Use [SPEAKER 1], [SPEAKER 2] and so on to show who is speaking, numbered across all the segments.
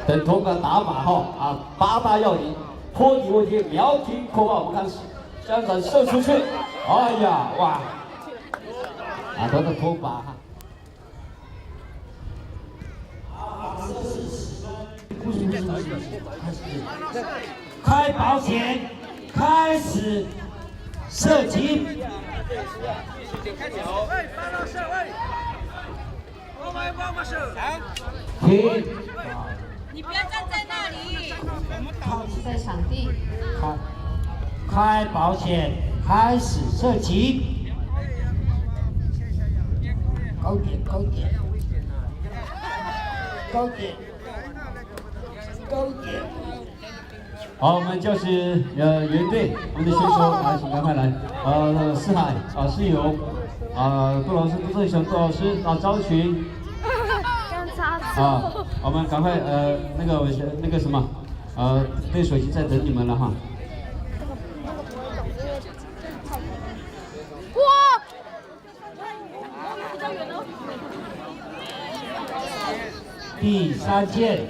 [SPEAKER 1] 等同的打法哈八大要领，托底问题，瞄准口号，我们看香港射出去，哎呀哇，他的头发哈。 开保险，开始射击。停。
[SPEAKER 2] 你不要站在那里。
[SPEAKER 3] 好，在场地。
[SPEAKER 1] 开保险，开始射击。高点，高点，高点。 高点。好，我们就是原队，我们的选手来，请赶快来。四海世勇杜老师、杜正雄、杜老师赵群我们赶快那个什么对手已经在等你们了哈。
[SPEAKER 2] 哇！
[SPEAKER 1] 第3件。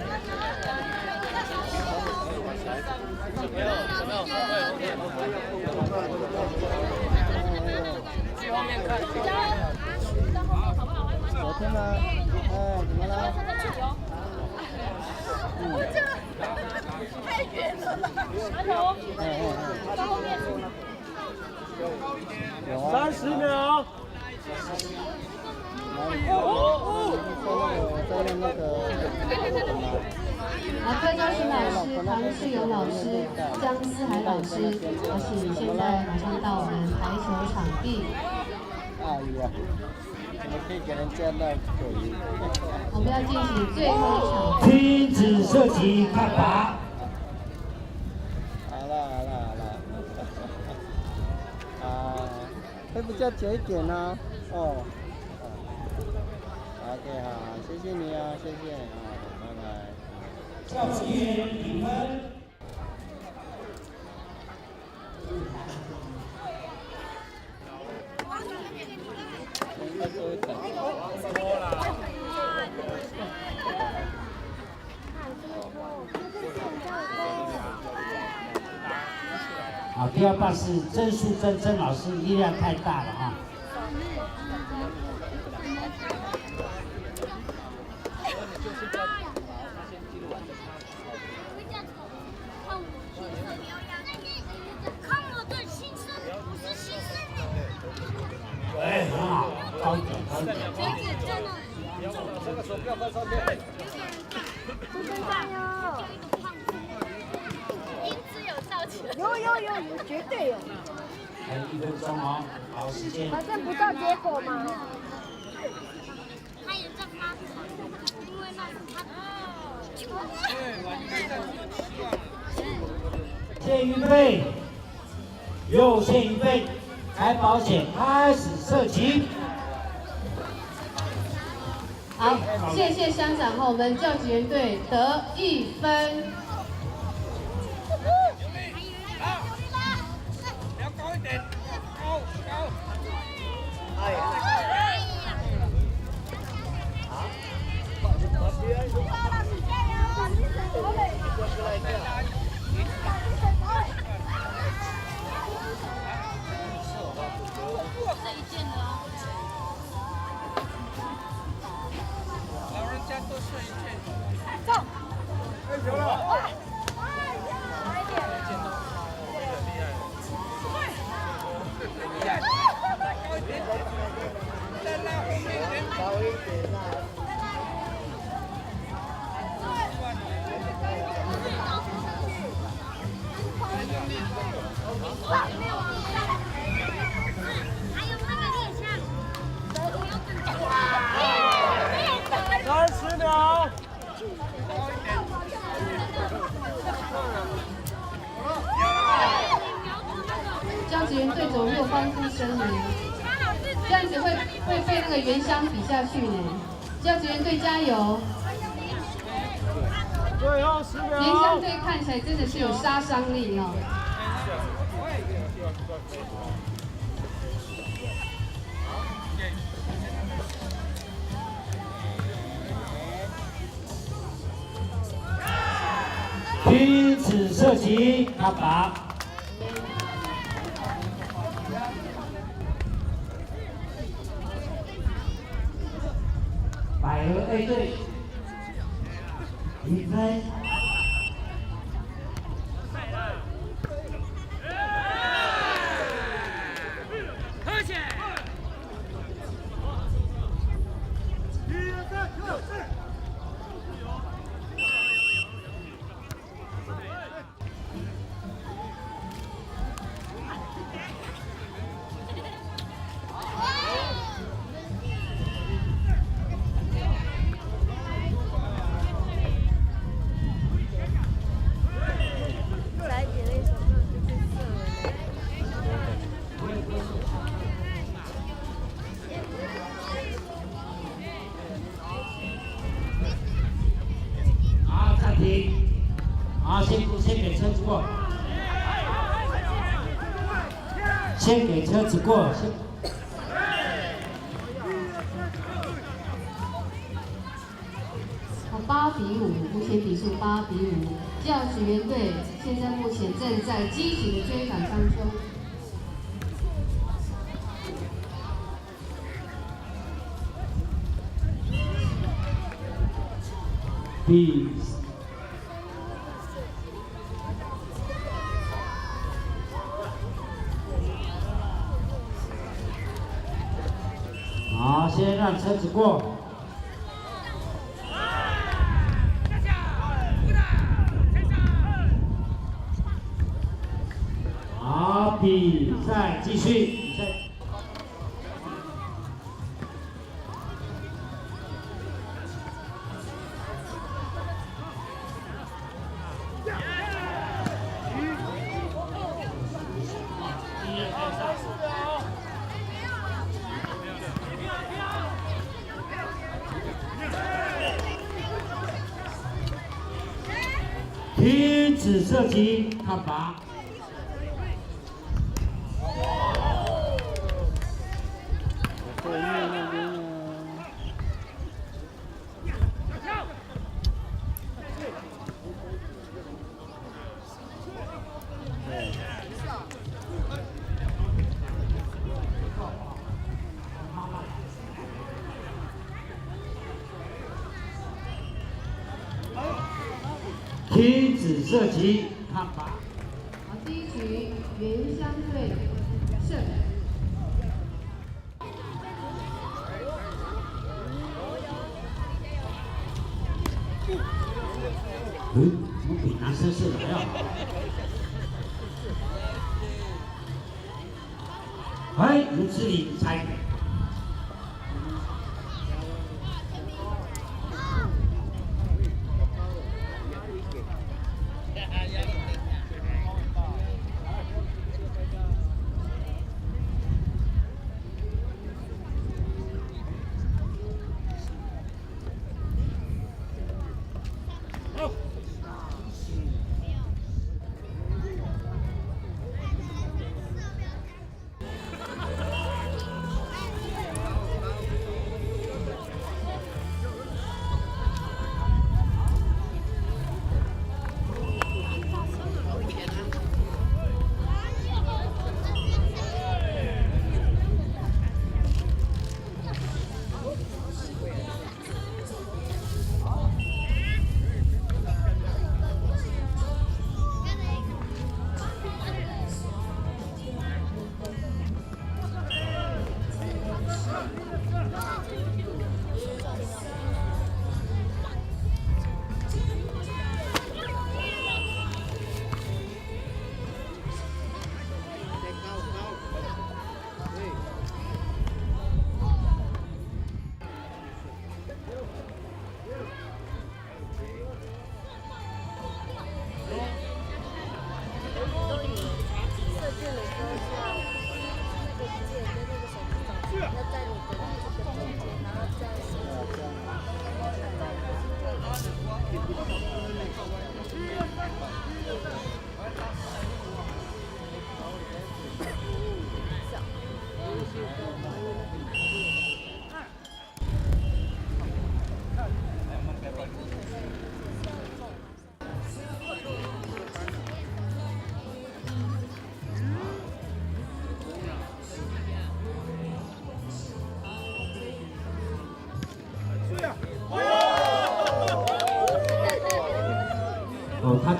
[SPEAKER 4] 去后面看。昨天呢？怎么了？
[SPEAKER 2] 太远了啦！船头。到后面。
[SPEAKER 4] 30秒。
[SPEAKER 3] 柯昭群老师、唐世勇老师、江思海老师，请现在马上到我们排球场地。
[SPEAKER 4] 哎呀，怎么可以给人家那腿？
[SPEAKER 3] 我们要进行最后一场。
[SPEAKER 1] 停止射击，看靶。
[SPEAKER 4] 好了。会比较久一点呢。OK， 好，谢谢你啊，谢谢啊，拜拜。
[SPEAKER 1] 教职员评分。好，第2棒是曾淑珍曾老师，力量太大了哈。 哎，很好，高一点，高一点。
[SPEAKER 4] 这个手不要放上面。
[SPEAKER 2] 不能放哟。音质有造起来。
[SPEAKER 5] 有，绝对有。
[SPEAKER 1] 还有1分钟哦，好，时间。
[SPEAKER 5] 反正不到结果嘛。
[SPEAKER 2] 他也在发愁，因为那是他。
[SPEAKER 1] 先预备，右线预备，开保险，开始射击。
[SPEAKER 3] 好，谢谢乡长和我们教职员队得1分。
[SPEAKER 4] 要高一点，高。哎呀。
[SPEAKER 5] 走。
[SPEAKER 4] 有了。30秒。
[SPEAKER 3] 教职员队走路欢呼声呢，这样子会被那个原乡比下去呢。教职员队加油！
[SPEAKER 4] 最后10秒。
[SPEAKER 3] 原乡队看起来真的是有杀伤力哦。
[SPEAKER 1] 射击，他把。百合 A 队离开。先给车子过，先给车子过。
[SPEAKER 3] 8-5，目前比数8-5。教职员队现在目前正在积极的追赶当中。
[SPEAKER 1] B。好，先让车子过。好，比赛继续。比赛。停止射击，看靶。停止射击，看靶。
[SPEAKER 3] 好，第一局原乡队胜。
[SPEAKER 1] 怎么比男生射的还要好？哎，如此理财。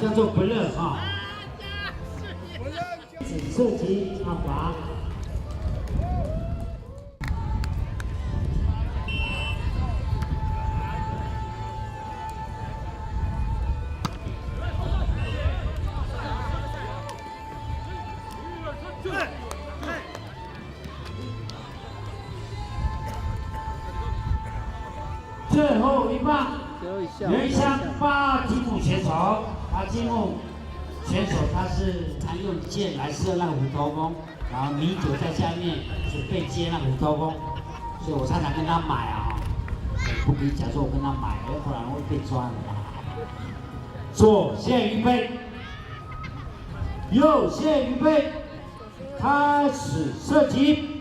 [SPEAKER 6] 叫做不热哈。射击判罚。最后一棒，原乡巴基木选手，巴基木选手他是常用箭来射那个虎头弓，然后米酒在下面准备接那个虎头弓，所以我常常跟他买啊，不可以假说我跟他买，不然会被抓的。左线预备，右线预备，开始射击。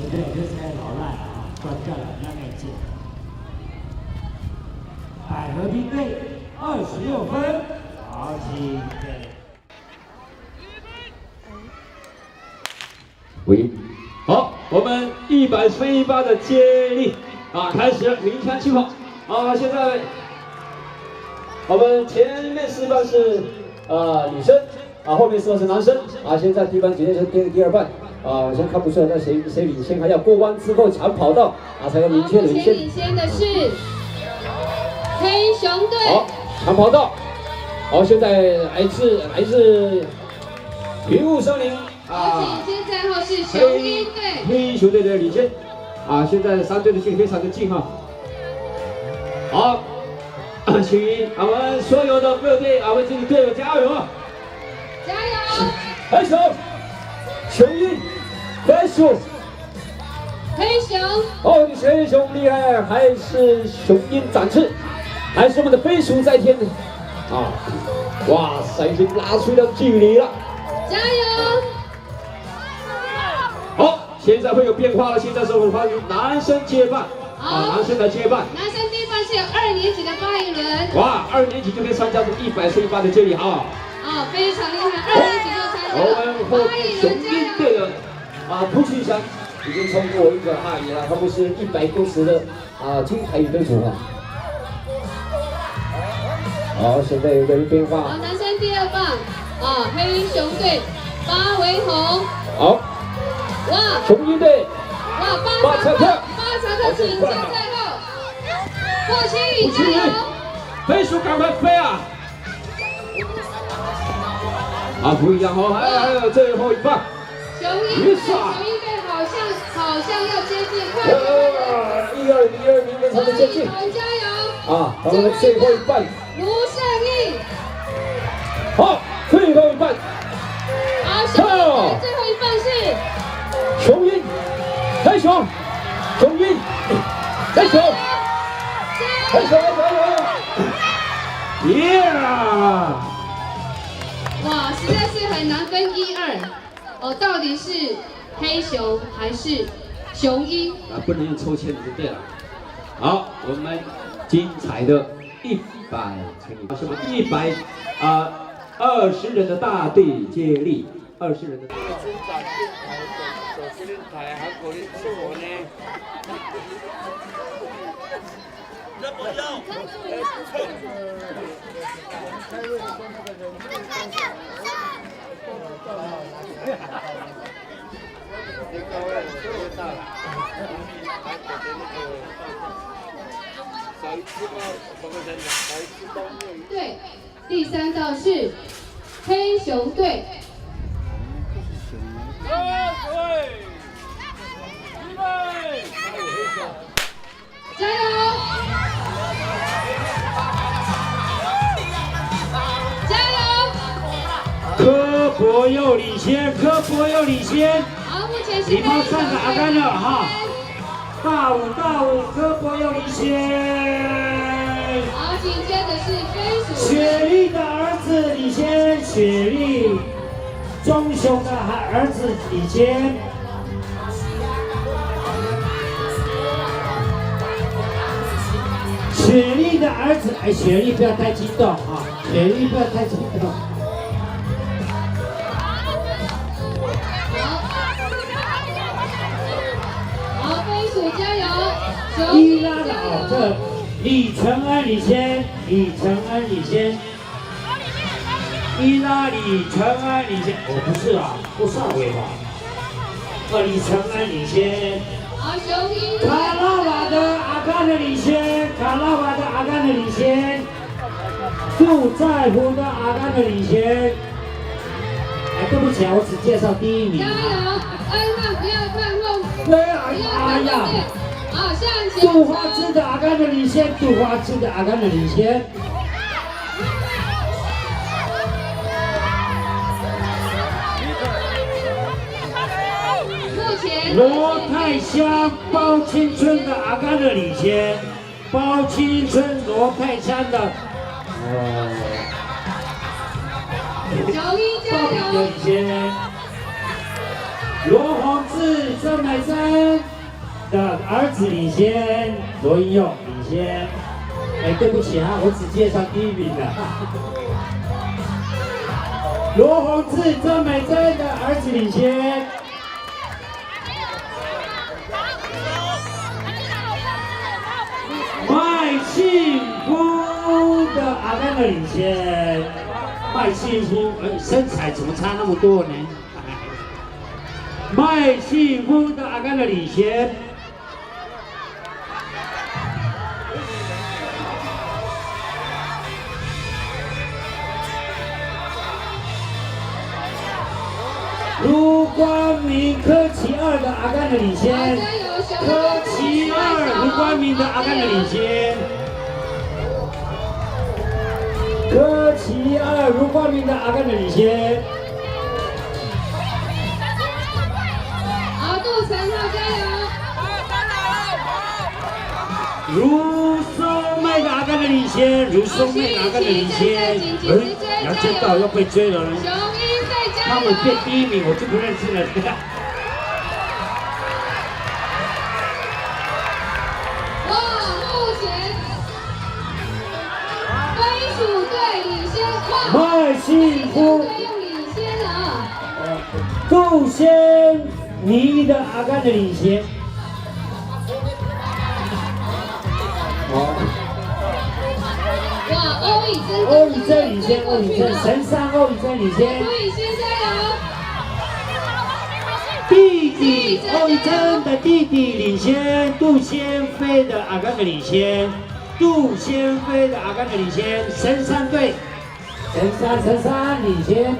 [SPEAKER 6] 这个就是老赖啊，关掉了那个键。百合兵队26分，好起对。
[SPEAKER 1] 喂，好，我们100分1发的接力啊，开始鸣枪起跑啊！现在我们前面4班是女生啊，后面4班是男生啊。现在第一班决定是第二班。啊，现在看不出来那谁领先，还要过弯之后长跑道啊，才能明确领先。
[SPEAKER 3] 领先的是黑熊队。
[SPEAKER 1] 好，长跑道。好，现在来自云雾森林啊。
[SPEAKER 3] 领先在后是雄鹰队。
[SPEAKER 1] 黑熊队的领先啊，现在3队的距离非常的近哈。好，请我们所有的各队啊，为自己队友加油！
[SPEAKER 3] 加油！
[SPEAKER 1] 黑熊。雄鹰，飞鼠，
[SPEAKER 3] 黑熊，
[SPEAKER 1] 哦，你黑熊厉害，还是雄鹰展翅，还是我们的飞鼠在天啊！哇塞，已经拉出了距离了，
[SPEAKER 3] 加油！
[SPEAKER 1] 好，现在会有变化了，现在是我们发男生接棒啊，男生的接棒，
[SPEAKER 3] 男生接棒是有2年级的发言人，
[SPEAKER 1] 哇，2年级就可以参加这100分1发的接力哈，
[SPEAKER 3] 哦，非常厉害，2年级就参加了，
[SPEAKER 1] 我们后面雄鹰队的。突气翔已经冲过1个阿姨了，他们是100公尺的金牌运动组啊。好，现在有个变化。
[SPEAKER 3] 好，男生第2棒黑熊队巴维宏。
[SPEAKER 1] 好，
[SPEAKER 3] 哇，
[SPEAKER 1] 雄鹰队。
[SPEAKER 3] 哇，巴查克紧接在后，霍清宇加油！
[SPEAKER 1] 飞鼠赶快飞啊！不一样哦，还有最后一棒。
[SPEAKER 3] 雄鹰队好像要接近，快
[SPEAKER 1] 1、2名跟他们接近。
[SPEAKER 3] 加油！
[SPEAKER 1] 他们的最后一棒。
[SPEAKER 3] 卢胜义。
[SPEAKER 1] 好，最后一棒。
[SPEAKER 3] 好，雄鹰最后一棒是
[SPEAKER 1] 雄鹰，黑熊，雄鹰，黑熊，黑熊，耶！
[SPEAKER 3] 哇，实在是很难分1、2，到底是黑熊还是雄鹰？
[SPEAKER 1] 不能用抽签的就对了。好，我们精彩的100乘以什么120人的大队接力，20人的。
[SPEAKER 4] 这不要。
[SPEAKER 3] 对，第3道是黑熊队。加油！加油！
[SPEAKER 6] 柯博佑领先，柯博佑领先。
[SPEAKER 3] 好，目前是
[SPEAKER 6] 礼貌上的阿甘了哈，大五，柯博佑领先。
[SPEAKER 3] 好，紧接着是飞鼠。
[SPEAKER 6] 雪莉的儿子领先，雪莉，棕熊的儿子领先。雪莉的儿子，哎，雪莉不要太激动啊，雪莉不要太激动。
[SPEAKER 3] 好，飞鼠加油！
[SPEAKER 6] 伊拉的哦，这李承恩领先，李承恩领先。伊拉李承恩领先，哦不是啊，不上尾吧？李承恩领先。
[SPEAKER 3] 好，雄鹰队。
[SPEAKER 6] 卡拉瓦的阿甘的领先，卡拉瓦的阿甘的领先，不在乎的阿甘的领先。哎，对不起啊，我只介绍第1名。
[SPEAKER 3] 加油！恩汉不要看后，
[SPEAKER 6] 对
[SPEAKER 3] 不要
[SPEAKER 6] 哎呀
[SPEAKER 3] 看后面。好，向前。
[SPEAKER 6] 杜花枝的阿甘的领先，杜花枝的阿甘的领先。罗泰香包青春的阿甘的领先，包青春罗泰香的
[SPEAKER 3] 雄鹰加油！
[SPEAKER 6] 领先。罗宏志郑美珍的儿子领先，罗英佑领先。哎，对不起啊，我只介绍第1名的。罗宏志郑美珍的儿子领先。麦幸福的阿甘的领先，麦幸福，身材怎么差那么多呢？麦幸福的阿甘的领先。卢光明柯奇2的阿甘的领先。柯奇2卢光明的阿甘的领先。柯奇2卢光明的阿甘的领先。
[SPEAKER 3] 好，杜成浩加油！
[SPEAKER 6] 卢松妹的阿甘的领先，卢松妹的阿甘的领先。要追到要被追了呢。
[SPEAKER 3] 雄鹰队加油！
[SPEAKER 6] 他们变第1名，我就不认识了。
[SPEAKER 3] 哇，目前飞鼠队领先，哇，
[SPEAKER 6] 麦幸福
[SPEAKER 3] 队又领先了啊！
[SPEAKER 6] 杜仙妮的阿甘的领先。
[SPEAKER 3] 哇，欧以
[SPEAKER 6] 真领先，欧以真神山欧以真领先。
[SPEAKER 3] 欧以先加油！
[SPEAKER 6] 弟弟欧以真的弟弟领先，杜仙飞的阿甘的领先，杜仙飞的阿甘的领先，神山队，神山领先。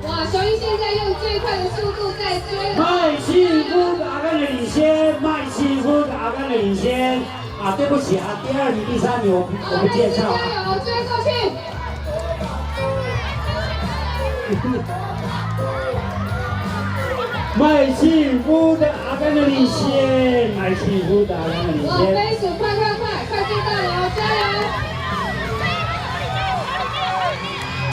[SPEAKER 3] 哇，雄鹰现在用最快的速度在追了。
[SPEAKER 6] 麦幸福的阿甘的领先，麦幸福的阿甘的领先。啊，对不起啊，第2名、第3名我不介绍。
[SPEAKER 3] 加油，追过去！
[SPEAKER 6] 麦幸福的阿甘的领先，麦幸福的阿甘的领
[SPEAKER 3] 哇，
[SPEAKER 6] 先。
[SPEAKER 3] 飞鼠快追到了，加油！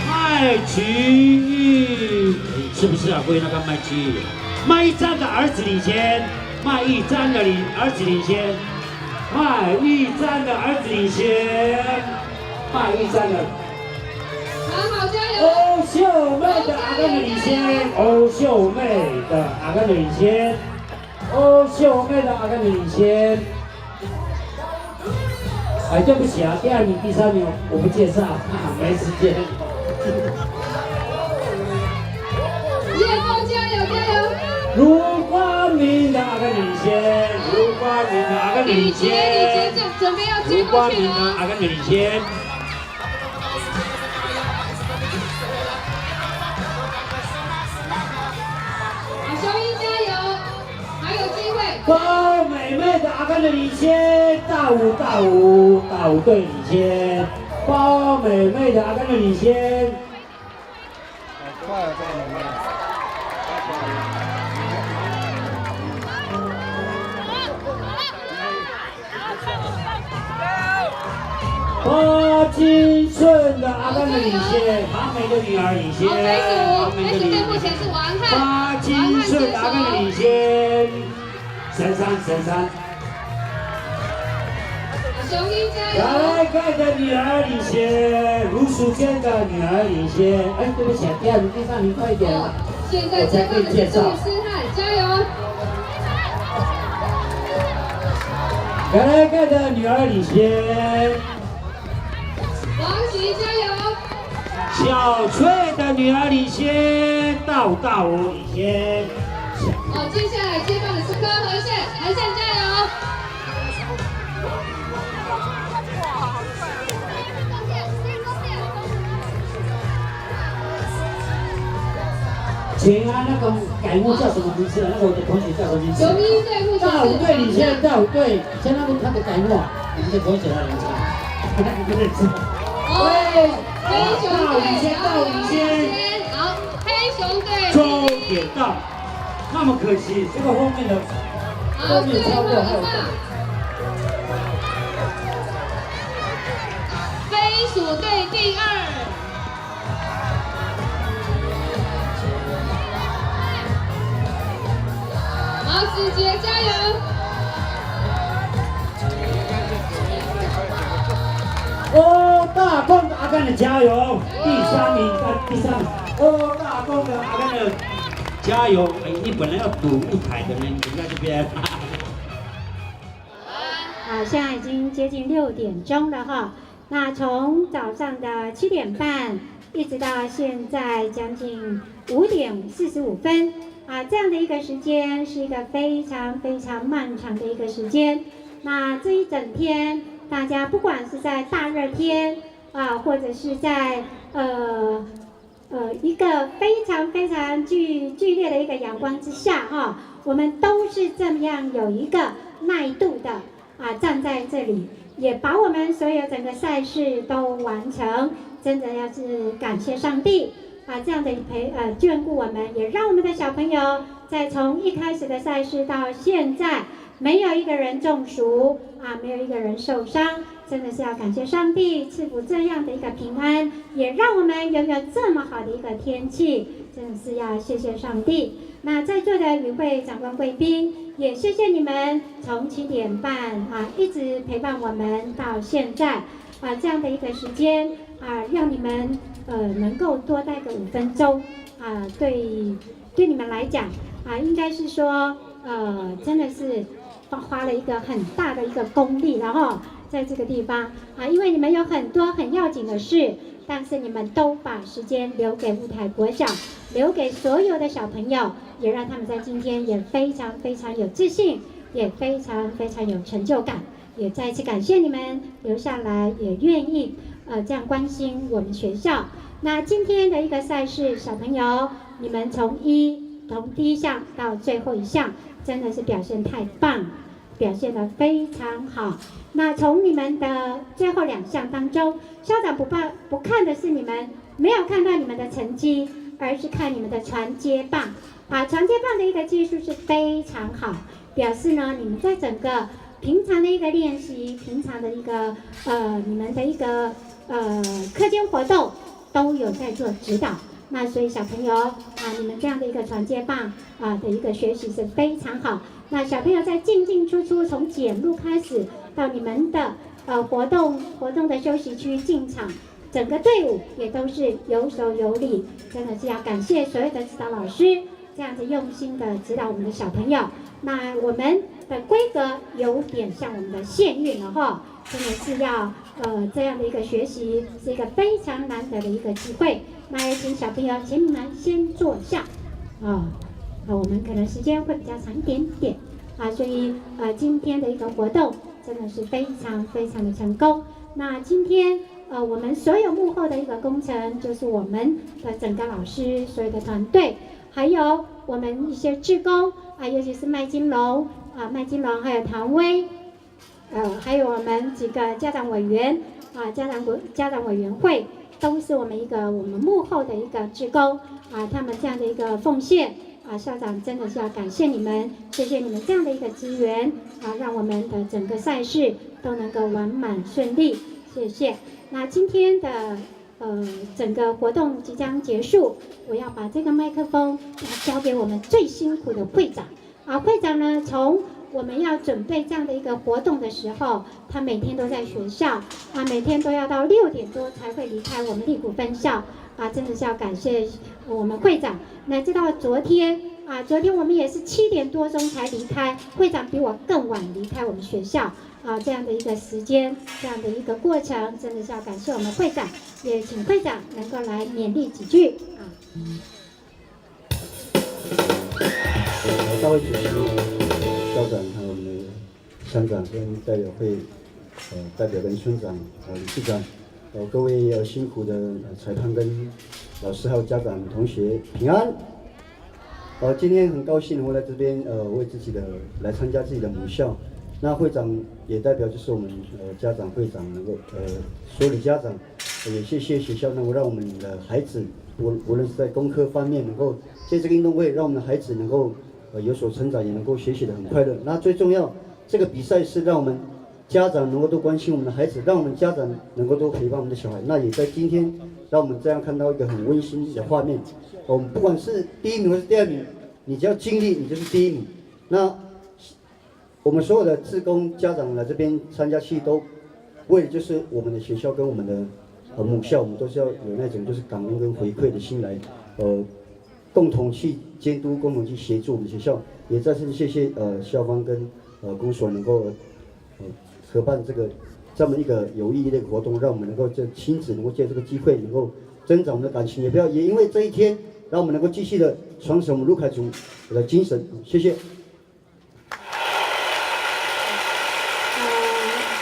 [SPEAKER 6] 麦奇玉，是不是啊？归那个麦奇玉，麦一章的儿子领先，麦一章的儿子领先。麦一章的儿子领先，麦一章的。
[SPEAKER 3] 好，加油！
[SPEAKER 6] 欧秀妹的阿甘的领先，欧秀妹的阿甘的领先，欧秀妹的阿甘的领先。哎，对不起啊，第2名、第3名我不介绍，没时间。
[SPEAKER 3] 叶枫加油！
[SPEAKER 6] 卢冠明的阿甘领先，卢冠明的阿甘领先，
[SPEAKER 3] 准备要接
[SPEAKER 6] 卢
[SPEAKER 3] 过
[SPEAKER 6] 冠明的
[SPEAKER 3] 去了。
[SPEAKER 6] 阿甘领先。
[SPEAKER 3] 好，雄鹰加油，还有机会。
[SPEAKER 6] 包美美的阿甘的领先，大五队领先，包美美的阿甘的领先。
[SPEAKER 4] 好快啊，这个能量！
[SPEAKER 6] 花金顺的阿甘的领先，唐美的女儿领先，
[SPEAKER 3] 好，飞鼠队目前是王翰，
[SPEAKER 6] 花金顺的阿甘的领先，神山。
[SPEAKER 3] 雄鹰加油。
[SPEAKER 6] 来盖的女儿领先，卢淑娟的女儿领先。哎，对不起，第二名、第三名快一点。
[SPEAKER 3] 现在接棒的是杜思翰，加油！
[SPEAKER 6] 来盖的女儿领先，
[SPEAKER 3] 王菊加油！
[SPEAKER 6] 小翠的女儿领先，大五领先。
[SPEAKER 3] 好，接下来接棒的是柯和宪，和宪加油！
[SPEAKER 6] 请啊，那个改幕叫什么名字？那个我的同学叫什么名字？
[SPEAKER 3] 雄鹰队目前
[SPEAKER 6] 大五队领先，大五队，先让他的改幕，你们的同学来领先，那个不认识。
[SPEAKER 3] 哦，黑熊队
[SPEAKER 6] 大五领先。
[SPEAKER 3] 好，黑熊队
[SPEAKER 6] 终点到，那么可惜，这个后面的
[SPEAKER 3] 好，最后一棒，飞鼠队第二。好，子杰加油！
[SPEAKER 6] 哦，大公的阿甘的加油，第三名。哦，大公的阿甘的加油！哎，你本来要赌1台的呢，你在这边。
[SPEAKER 5] 好，现在已经接近6点钟了哈。那从早上的7点半一直到现在将近5点45分。这样的一个时间是一个非常漫长的一个时间。那这一整天，大家不管是在大热天或者是在一个非常剧烈的一个阳光之下我们都是这么样有一个耐度的站在这里，也把我们所有整个赛事都完成，真的要是感谢上帝。这样的眷顾我们，也让我们的小朋友在从一开始的赛事到现在，没有一个人中暑没有一个人受伤，真的是要感谢上帝赐福这样的一个平安，也让我们拥有这么好的一个天气，真的是要谢谢上帝。那在座的与会长官贵宾，也谢谢你们从7点半一直陪伴我们到现在这样的一个时间让你们能够多待个5分钟对你们来讲应该是说真的是花了一个很大的一个功力，然后在这个地方因为你们有很多很要紧的事，但是你们都把时间留给雾台国小，留给所有的小朋友，也让他们在今天也非常有自信，也非常有成就感。也再一次感谢你们留下来，也愿意这样关心我们学校。那今天的一个赛事，小朋友你们从第一项到最后一项，真的是表现太棒，表现得非常好。那从你们的最后2项当中，校长不看的是你们没有看到你们的成绩，而是看你们的传接棒传接棒的一个技术是非常好，表示呢你们在整个平常的一个练习，平常的一个你们的一个课间活动都有在做指导。那所以小朋友你们这样的一个传接棒的一个学习是非常好。那小朋友在进出从检录开始到你们的活动的休息区进场，整个队伍也都是有手有礼，真的是要感谢所有的指导老师这样子用心的指导我们的小朋友。那我们的规格有点像我们的县运了真的是要这样的一个学习是一个非常难得的一个机会。那也请小朋友，请你们先坐下我们可能时间会比较长一点点所以今天的一个活动真的是非常非常的成功。那今天我们所有幕后的一个工程，就是我们的整个老师所有的团队，还有我们一些志工尤其是麦金龙还有唐薇，还有我们几个家长委员家长委员会，都是我们幕后的一个志工他们这样的一个奉献校长真的是要感谢你们，谢谢你们这样的一个资源让我们的整个赛事都能够完满顺利，谢谢。那今天的整个活动即将结束，我要把这个麦克风交给我们最辛苦的会长会长呢，从我们要准备这样的一个活动的时候，他每天都在学校每天都要到6点多才会离开我们立谷分校真的是要感谢我们会长。乃至到昨天我们也是7点多钟才离开，会长比我更晚离开我们学校这样的一个时间，这样的一个过程，真的是要感谢我们会长，也请会长能够来勉励几句
[SPEAKER 7] 大会主席、校长还有我们的乡长跟代表会代表跟村长理事长各位辛苦的裁判跟老师还有家长同学平安。今天很高兴我来这边为自己的来参加自己的母校。那会长也代表就是我们家长会长能够所有的家长也谢谢学校能够让我们的孩子无论是在功课方面能够借这个运动会让我们的孩子能够有所成长，也能够学习得很快乐。那最重要，这个比赛是让我们家长能够多关心我们的孩子，让我们家长能够多陪伴我们的小孩。那也在今天让我们这样看到一个很温馨的画面。我们不管是第1名或是第2名，你只要尽力，你就是第1名。那我们所有的志工家长来这边参加去，都为了就是我们的学校跟我们的母校，我们都是要有那种就是感恩跟回馈的心来共同去监督，共同去协助我们学校。也再次谢谢校方跟公所能够合办这么一个有意义的活动，让我们能够这亲子能够借这个机会能够增长我们的感情，也因为这一天让我们能够继续的传承我们陆凯族的精神。谢谢。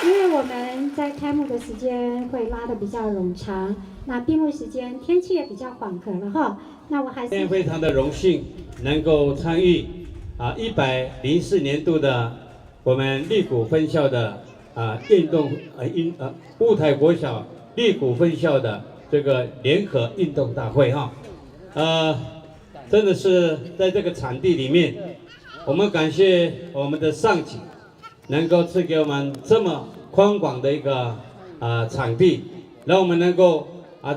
[SPEAKER 5] 因为我们在开幕的时间会拉得比较冗长，那闭幕时间天气也比较缓和了哈。那我还是
[SPEAKER 8] 非常的荣幸能够参与104年度的我们立谷分校的雾台国小立谷分校的这个联合运动大会真的是在这个场地里面，我们感谢我们的上级能够赐给我们这么宽广的一个场地，让我们能够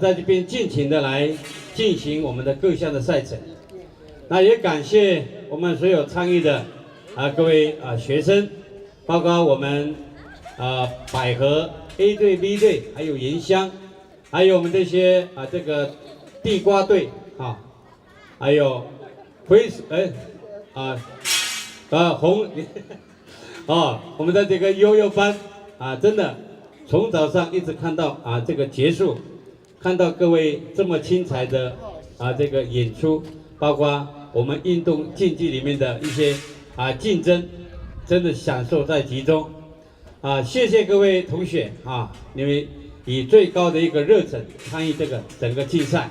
[SPEAKER 8] 在这边尽情的来进行我们的各项的赛程。那也感谢我们所有参与的各位学生，包括我们百合 A 队 B 队，还有盐乡，还有我们这些这个地瓜队还有红我们的这个悠悠班真的从早上一直看到这个结束，看到各位这么精彩的这个演出，包括我们运动竞技里面的一些竞争，真的享受在其中谢谢各位同学你们以最高的一个热忱参与这个整个竞赛。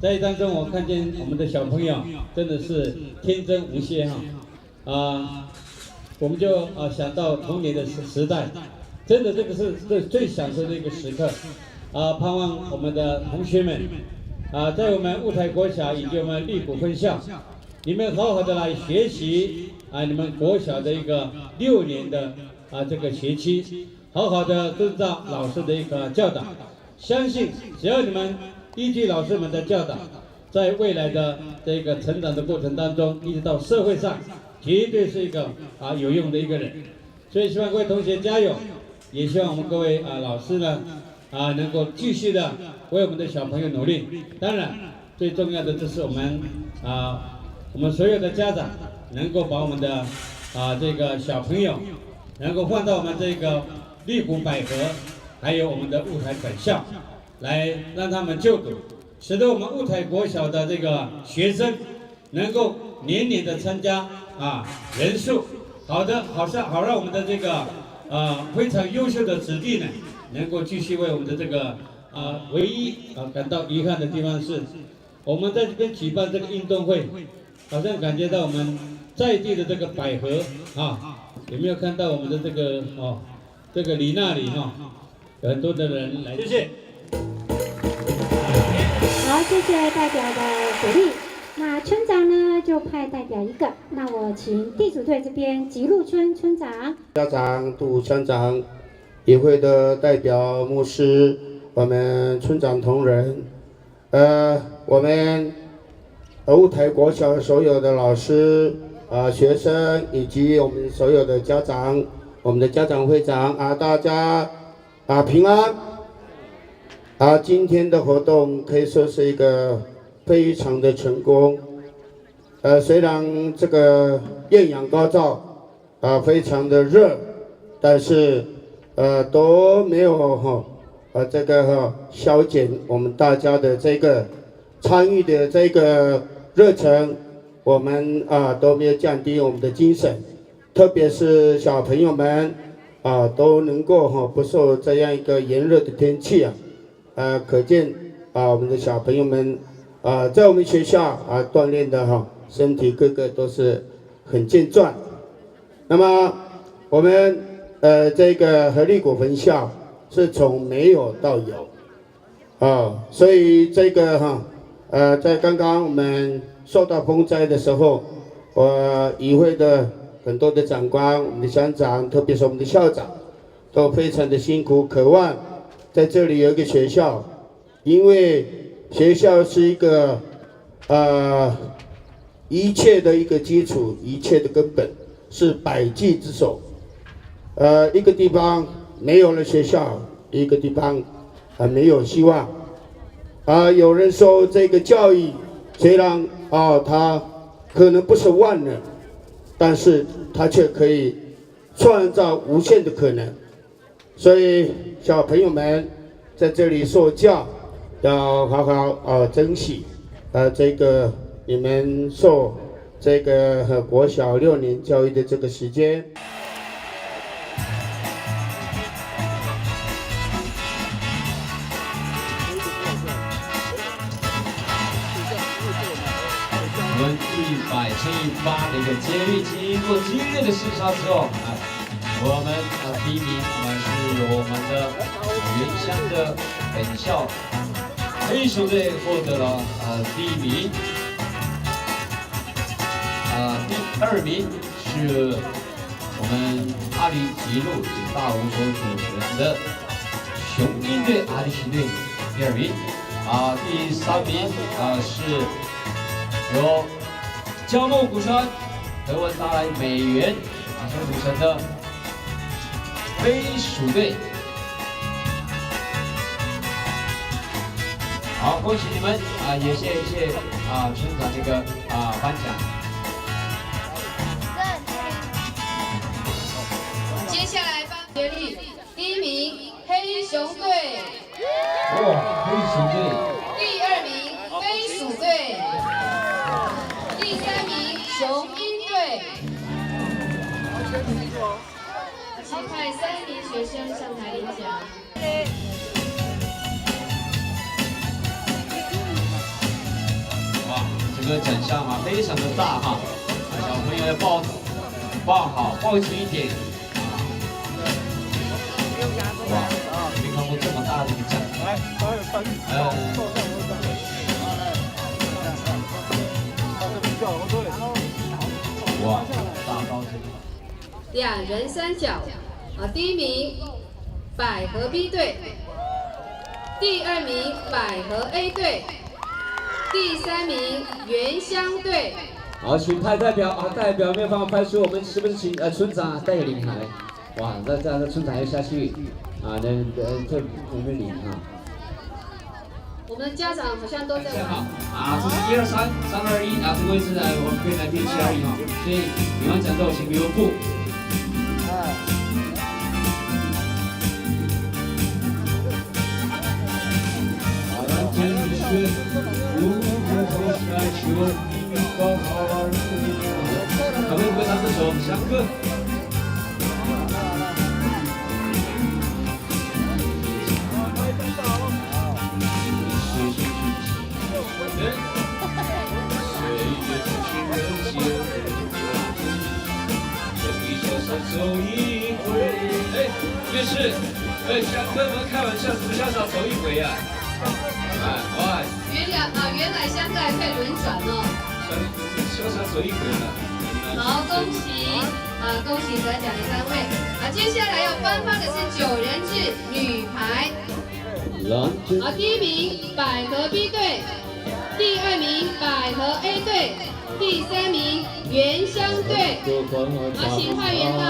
[SPEAKER 8] 在当中我看见我们的小朋友真的是天真无邪我们就想到童年的时代，真的这个是最享受的一个时刻盼望我们的同学们在我们雾台国小以及我们立谷分校，你们好好的来学习你们国小的一个6年的这个学期，好好的遵照老师的一个教导，相信只要你们依据老师们的教导，在未来的这个成长的过程当中，一直到社会上，绝对是一个有用的一个人。所以希望各位同学加油，也希望我们各位老师呢能够继续的为我们的小朋友努力。当然，最重要的就是我们所有的家长能够把我们的这个小朋友能够放到我们这个立谷百合，还有我们的雾台本校，来让他们就读，使得我们雾台国小的这个学生能够年年的参加啊，人数好让我们的这个非常优秀的子弟呢，能够继续为我们的这个唯一感到遗憾的地方是，我们在这边举办这个运动会，好像感觉到我们在地的这个百合有没有看到我们的这个这个里那里有很多的人来，谢谢。
[SPEAKER 5] 好，谢谢代表的鼓励。那村长呢，就派代表一个。那我请地主队这边吉禄村村长、
[SPEAKER 9] 家长、杜乡长、议会的代表、牧师、我们村长同仁，我们雾台国小所有的老师、学生以及我们所有的家长，我们的家长会长大家平安。今天的活动可以说是一个非常的成功。虽然这个艳阳高照，非常的热，但是都没有这个消减我们大家的这个参与的这个热忱，我们都没有降低我们的精神，特别是小朋友们都能够不受这样一个炎热的天气可见我们的小朋友们在我们学校锻炼的身体个个都是很健壮。那么我们这个合力股分校是从没有到有所以这个在刚刚我们受到风灾的时候，议会的很多的长官、我们的乡长，特别是我们的校长，都非常的辛苦，渴望在这里有一个学校，因为学校是一个一切的一个基础，一切的根本，是百济之首。一个地方没有了学校，一个地方没有希望。有人说这个教育虽然它可能不是万能，但是它却可以创造无限的可能。所以小朋友们在这里受教，要好好珍惜这个你们受这个国小6年教育的这个时间。
[SPEAKER 1] 我们100×8的一个接力，经过激烈的厮杀之后，我们第一名是由我们的原乡的本校黑熊队获得了第1名，第2名是我们阿里吉路大武所组成的雄鹰队阿里奇队第2名，第3名是由江梦古川和文达莱美元所组成的飞鼠队。好，恭喜你们也谢谢村长这个颁奖。
[SPEAKER 3] 接下来颁接力，第1名黑熊队，
[SPEAKER 1] 哇，黑熊队。
[SPEAKER 3] 第2名飞鼠队，第3名雄鹰队。请派3名学生上台领奖。
[SPEAKER 1] 哇，这个奖项非常的大小朋友要抱好，抱紧一点哇，没看过这么大的一个奖。哇，大高兴。
[SPEAKER 3] 2人3角第1名百合 B 队，第2名百合 A 队，第3名原乡队。
[SPEAKER 8] 好，请派代表代表没有办法派出，我们是不是请村长带领来？哇，这村长要下去这边领
[SPEAKER 3] 我们的家长好像都在玩。
[SPEAKER 1] 这是1、2、3、3、2、1这个位置我们可以来练习而已所以领完奖之后请留步。真是如何才求你刚好。
[SPEAKER 10] 望祥哥。走一回，哎，乐师，想跟我们开玩笑，什么叫做走一回啊？哇，
[SPEAKER 3] 原来香哥还可以轮转哦。
[SPEAKER 10] 潇洒走一回了。
[SPEAKER 3] 好，恭喜得奖的3位。接下来要颁发的是9人制女排。第1名百合 B 队，第2名百合 A 队，第3名原乡队。请派员到。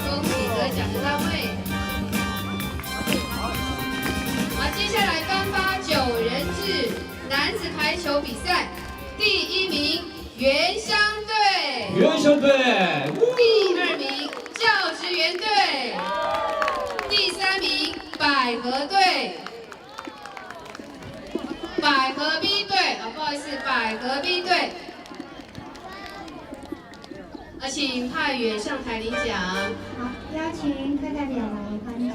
[SPEAKER 3] 恭喜得奖的3位。接下来颁发9人制男子排球比赛，第1名原乡队，
[SPEAKER 10] 原乡队，
[SPEAKER 3] 第2名教职员队，第3名百合队。百合 B 队不好意思，百合 B 队，请派员上台领奖。
[SPEAKER 5] 好，邀请课代表来颁奖。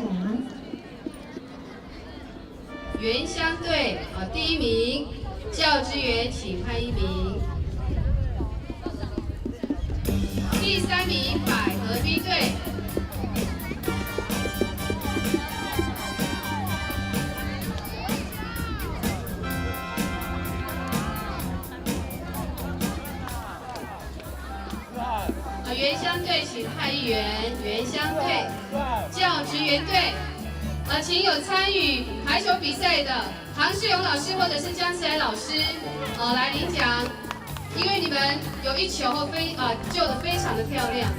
[SPEAKER 3] 原乡队第1名，教职员请派1名，第3名百合 B 队。原乡队请派1员，原乡队，教职员队，请有参与排球比赛的唐世勇老师或者是江思来老师，来领奖，因为你们有一球救得非常的漂亮。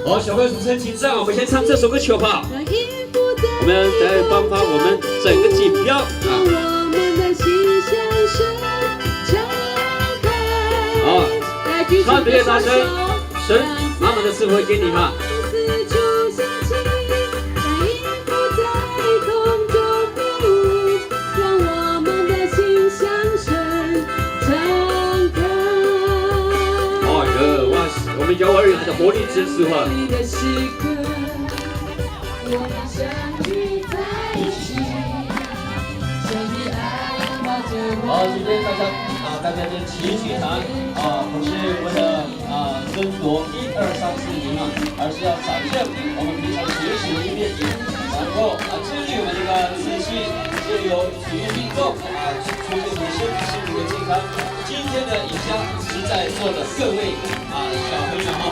[SPEAKER 10] 好，小会主持人请上，我们先唱这首歌曲好不好？我们来颁发我们整个锦标好，唱得越大声，神满满的赐福会给你哈。我们幼儿园的活力知识化。好，今天大家的齐聚堂不是为了争夺1、2、3、4名而是要展现我们平常学习的一面，然后治愈我们这个自信，借由体育运动促进我们身体幸福的健康。今天的影像是在座的各位小朋友哈。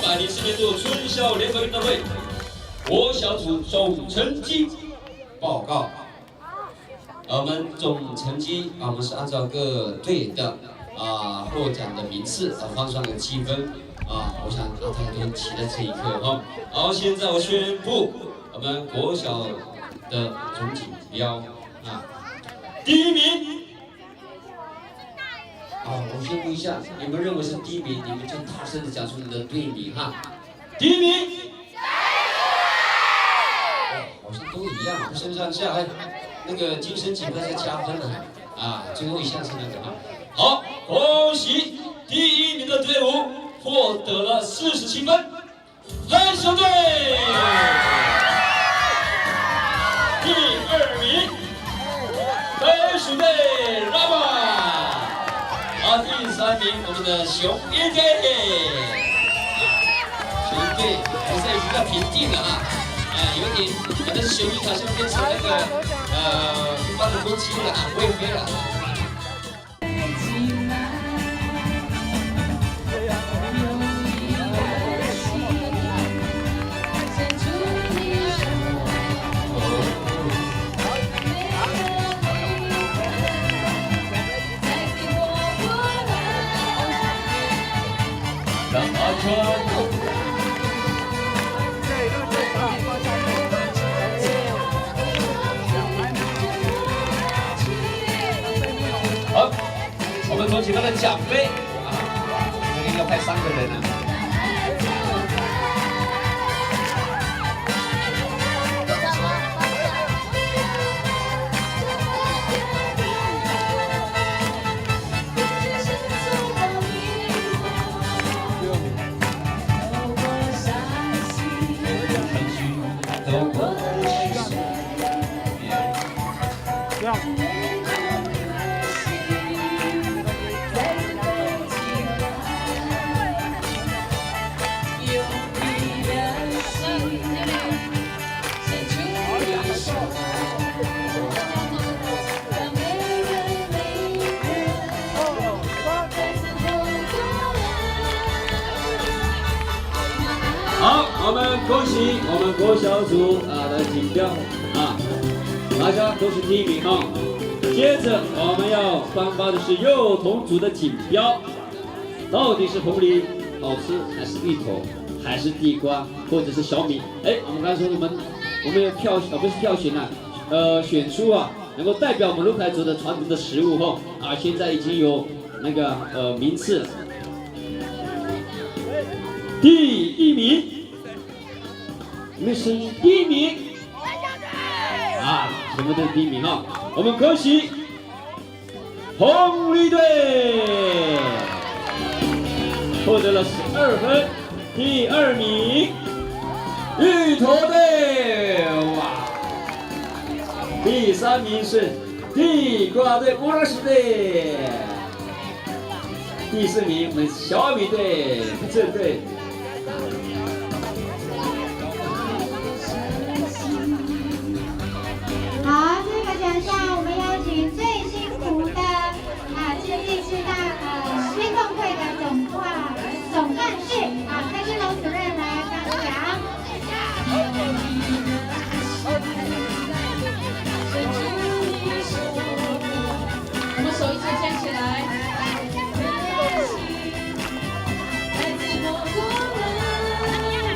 [SPEAKER 10] 2004年度春校联合运动会国小组总成绩报告。我们总成绩我们是按照各队的获奖的名次放上了积分我想大家都期待这一刻哈。好，现在我宣布我们国小的总锦标第1名。我宣布一下，你们认为是第1名，你们就大声的讲出你的队名哈。第1名，好像都一样，不升上下，那个精神锦标是加分的最后一项是那个好，恭喜第1名的队伍获得了47分，黑熊队。第2名，黑熊队拉玛。第3名，我们的熊鹰队，熊鹰队比赛已经要平定了有点，但是熊鹰好像变成那个一般的公鸡了会飞了。好，我们走起他的奖杯这个要派3个人了。好，我们恭喜我们国小组的锦标大家都是第1名接着我们要颁发的是幼童组的锦标，到底是红梨好吃，还是芋头，还是地瓜，或者是小米？我们刚才说我们有不是票选选出能够代表我们鹿台族的传统的食物现在已经有那个名次。第1名，你们是第1名全部都是第1名我们恭喜红绿队获得了12分。第2名，芋头队第3名是地瓜队50队。第4名，我们小米队正队。
[SPEAKER 5] 好，这个奖项我们邀请最辛苦的这次运动会的总干事蔡金龙主任来颁奖。
[SPEAKER 2] 我们手一起牵起来。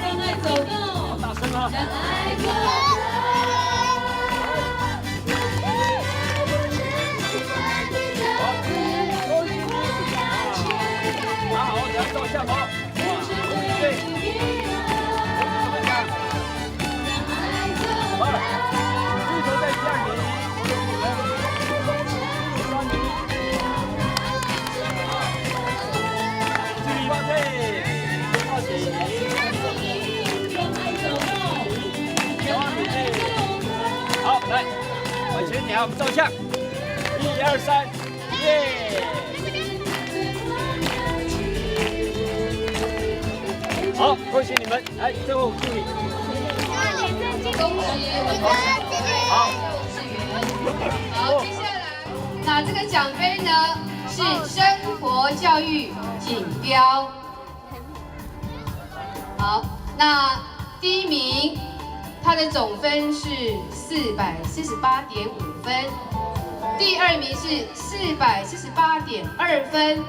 [SPEAKER 2] 让爱走动，让爱走动。
[SPEAKER 10] 照相对。芋头在第2名。地瓜队到底好，来，往前点，我们照相，1、2、3，耶！好，恭喜你们！来，最后助理。
[SPEAKER 3] 恭喜我们好，接下来，那这个奖杯呢是生活教育锦标。好，那第一名他的总分是448.5分，第二名是448.2分，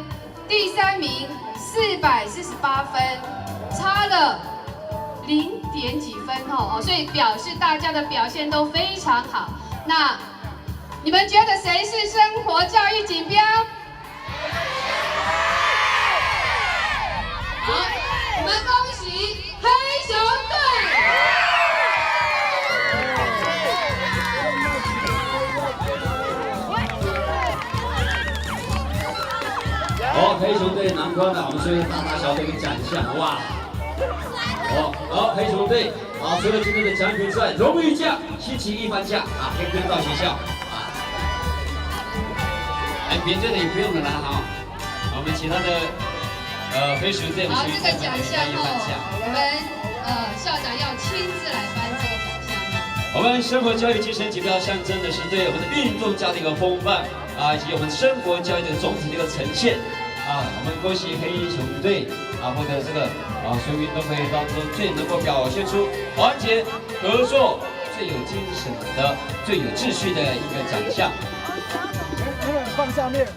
[SPEAKER 3] 第三名448分，差了0点几分哦，所以表示大家的表现都非常好。那你们觉得谁是生活教育锦标？好，我们恭喜黑熊队。
[SPEAKER 10] 好，黑熊队拿冠了，我们所有大大小小的一个奖项，哇！好，黑熊队啊，除了今天的奖品之外，荣誉价、星期一番价啊，可以跟到学校啊。哎，别队的也不用了啦哈，我们其他的黑熊队，
[SPEAKER 3] 好，这个奖项哦，我们校长要亲自来颁这个奖项。
[SPEAKER 10] 我们生活教育精神锦标象征的是对我们的运动家的一个风范啊，以及我们生活教育的总体的一个呈现啊。我们恭喜黑熊队啊，获得这个所有运动会当中最能够表现出团结合作、最有精神的、最有秩序的一个奖项。
[SPEAKER 4] 放下面。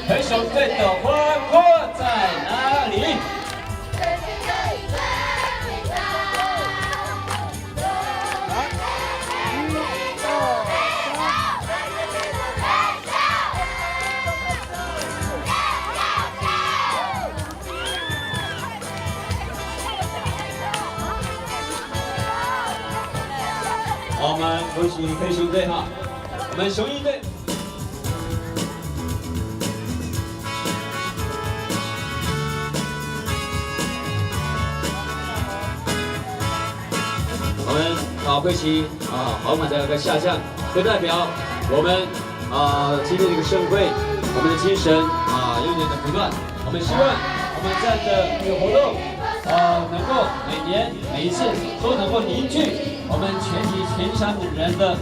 [SPEAKER 10] 黑熊队的花火在哪里？好，我们恭喜黑熊队哈，我们雄鹰队。我们会旗豪满的一个下降，就代表我们今天这个盛会，我们的精神永远的不断。我们希望我们这样的一个活动能够每年每一次都能够凝聚我们全山的人的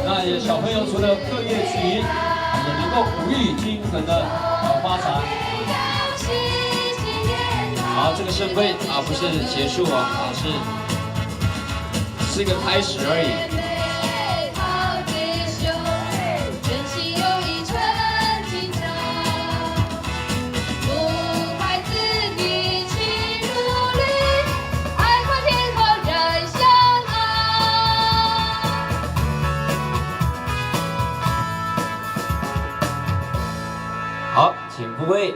[SPEAKER 10] 那小朋友除了课业之余，也能够鼓励均衡的发展。好，这个盛会不是结束是一个开始而已。好，请部位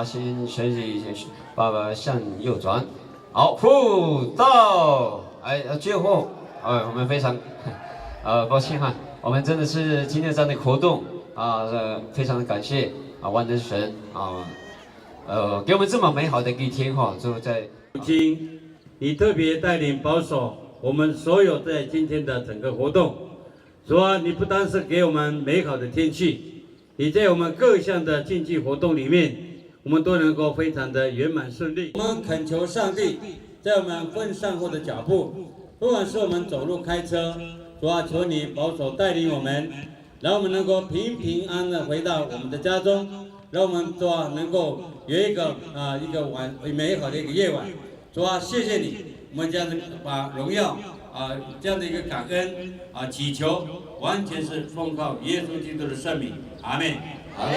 [SPEAKER 10] 先旋起，爸爸向右转。好，辅到，最后，我们非常，抱歉哈，我们真的是今天这样的活动非常的感谢万能神给我们这么美好的一天哈，就在。
[SPEAKER 8] 今你特别带领保守我们所有在今天的整个活动，主啊，你不单是给我们美好的天气。你在我们各项的竞技活动里面，我们都能够非常的圆满顺利。我们恳求上帝，在我们分善后的脚步，不管是我们走路开车，主啊，求你保守带领我们，让我们能够平平安安的回到我们的家中，让我们主啊能够有一个美好的一个夜晚。主啊，谢谢你，我们这样子把荣耀这样的一个感恩祈求，完全是奉靠耶稣基督的圣名。阿门，
[SPEAKER 10] 阿门。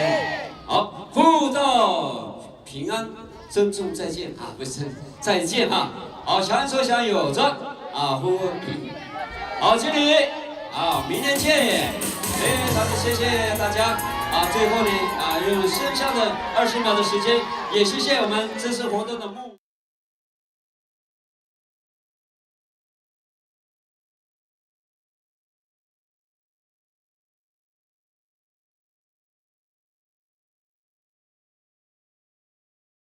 [SPEAKER 10] 好，护照平安，珍重再见不是再见好，相说相有着好，经理明天见。非常的谢谢大家最后呢用剩下的20秒的时间，也谢谢我们这次活动的